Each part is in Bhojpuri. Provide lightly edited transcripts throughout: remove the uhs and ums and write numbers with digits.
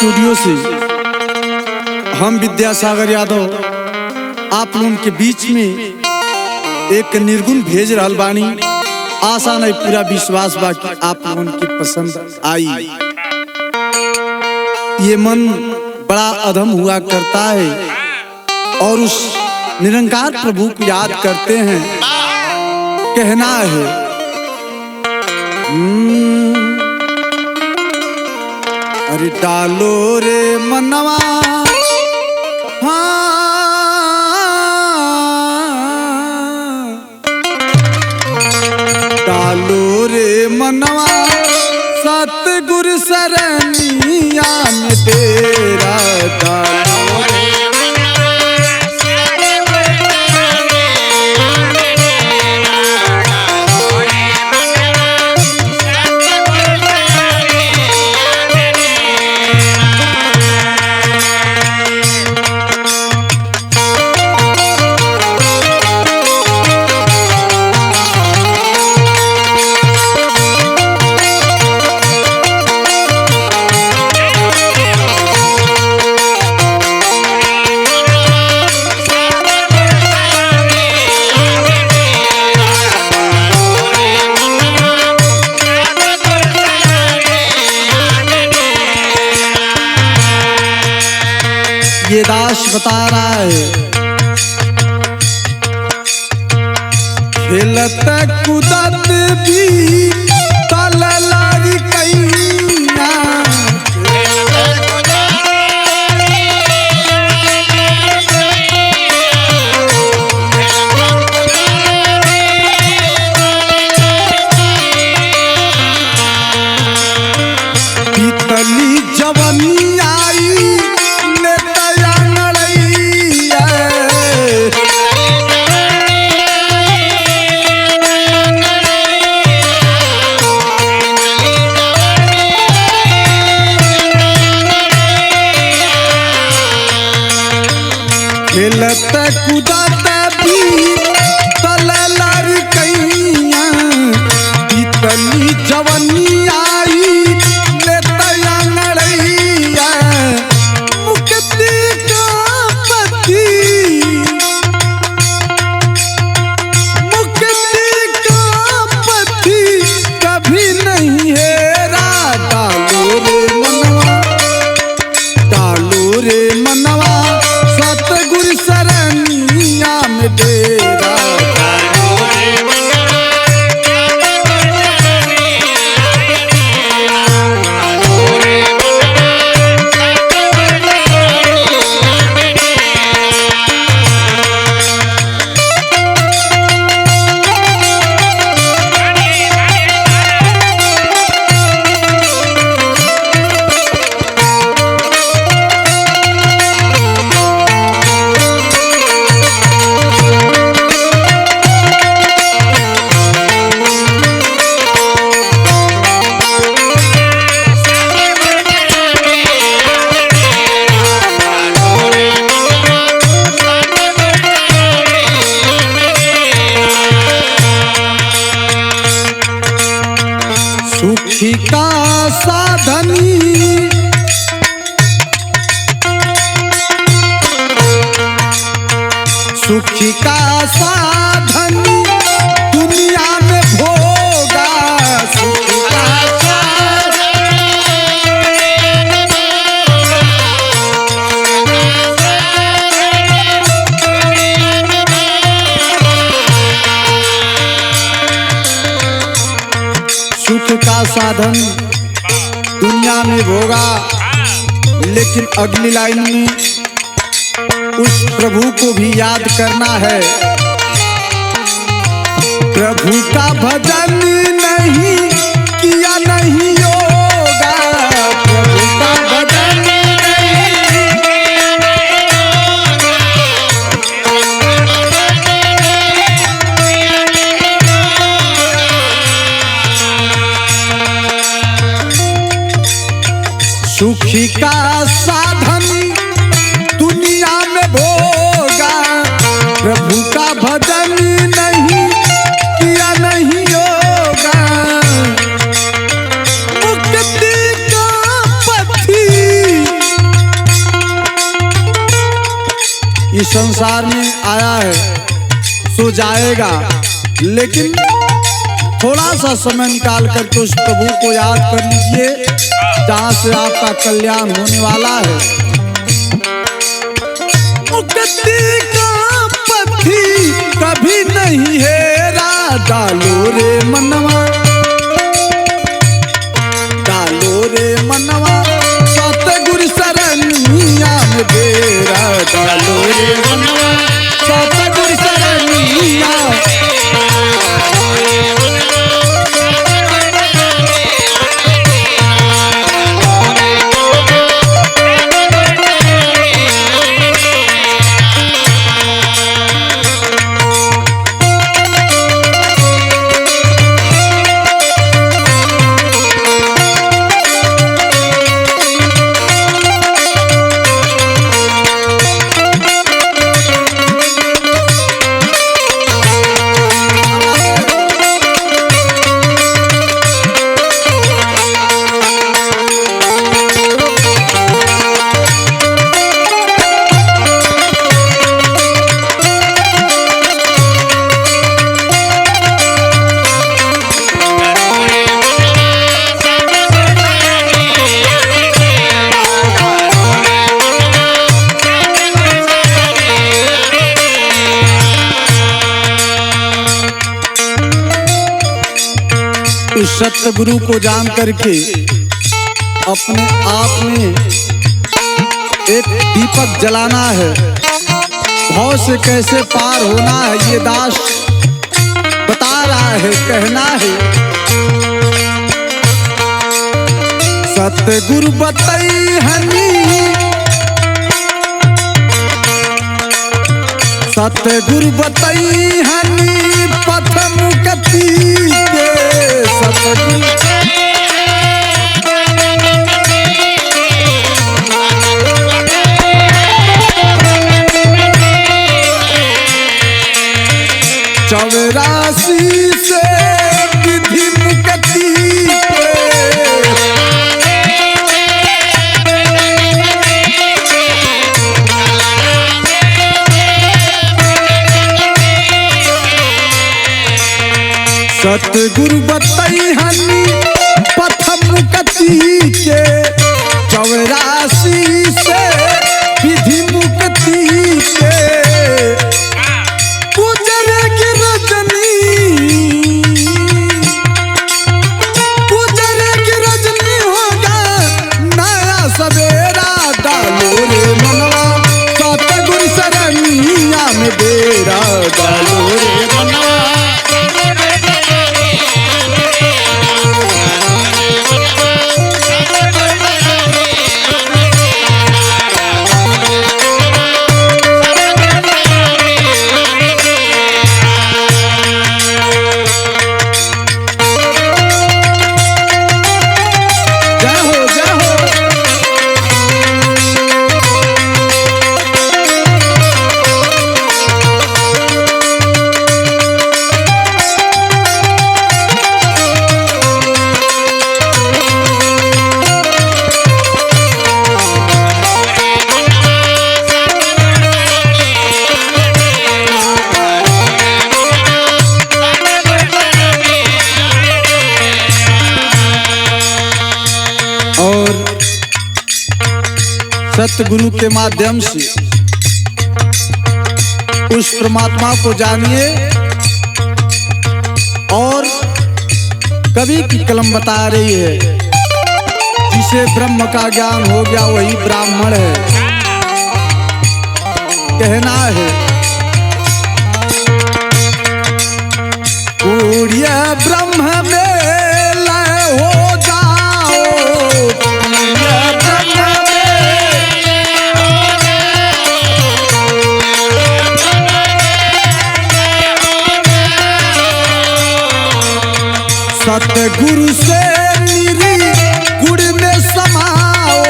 स्टूडियो से हम विद्यासागर यादव आप लोगों के बीच में एक निर्गुण भेज रहल बानी। आशा नहीं पूरा विश्वास बा कि आप लोगों के पसंद आई। ये मन बड़ा अधम हुआ करता है और उस निरंकार प्रभु को याद करते हैं। कहना है अरे डालो रे मनवा डालो रे मनवा सतगुरु सरनिया में तेरा डालो रे ये दास बता रहा है खेलत कूदत भी तललारी कैया पीतली जवनी आई खेलत कूदत भी तललारी कैया पीतली जवनी आई लेतया नड़ैया मुक्ति का पति कभी नहीं हेरा। डालो रे मनवा सतगुरु सरनिया में तेरा सुखी का साधनी सुखी का साधनी दुनिया में भोगा सुखी का सुख का साधन दुनिया में भोगा। लेकिन अगली लाइन में उस प्रभु को भी याद करना है। प्रभु का भजन नहीं किया नहीं योगा प्रभु का भजन सुखी का साधन दुनिया में भोगा प्रभु का भजन नहीं किया नहीं योगा। इस संसार में आया है सो जाएगा, लेकिन थोड़ा सा समय निकाल करके उस प्रभु को याद कर लीजिए जहां से आपका कल्याण होने वाला है। मुक्ति का पथी कभी नहीं हेरा, डालो रे मनवा, डालो रे मनवा, सतगुरु सरनिया में बेरा, डालो रे मनवा, सतगुरु सरनिया। उस सत्य गुरु को जान करके अपने आप में एक दीपक जलाना है, भाव से कैसे पार होना है ये दास बता रहा है, कहना है। सतगुरु बताई हनी, सतगुरु बताई हनी पथ मुक्ति के, सतगुरु चौरासी से विधि मुक्ति के, सतगुरु बताई हनी पथ मुक्ति के, चौरासी से विधि मुक्ति के। गुजरेगी रजनी, गुजरेगी रजनी होगा नया सवेरा, डालो रे मनवा, सतगुरु सरनिया में बेरा, डालो रे मनवा। सतगुरु के माध्यम से उस परमात्मा को जानिए और कवि की कलम बता रही है, जिसे ब्रह्म का ज्ञान हो गया वही ब्राह्मण है, कहना है। पूर्य ब्रह्म में लय हो जाओ, पूर्य ब्रह्म सतगुरु से मेरी गुड़ में समाओ,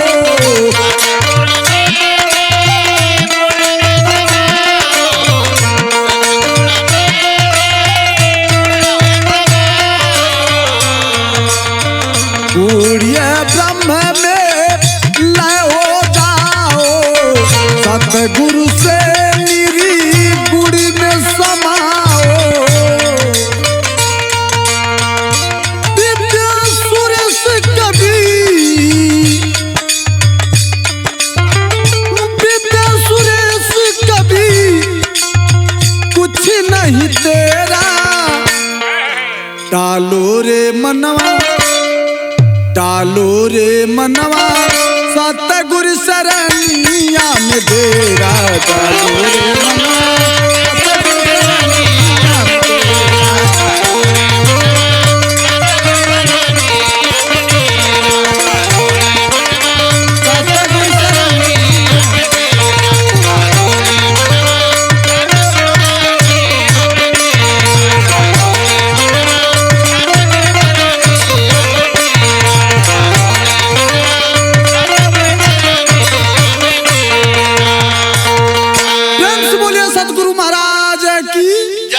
पूर्य ब्रह्म में लय हो जाओ, सतगुरु से मनवा डालो रे मनवा सतगुरु शरणिया में डेरा डालो रे मनवा सतगुरु महाराज की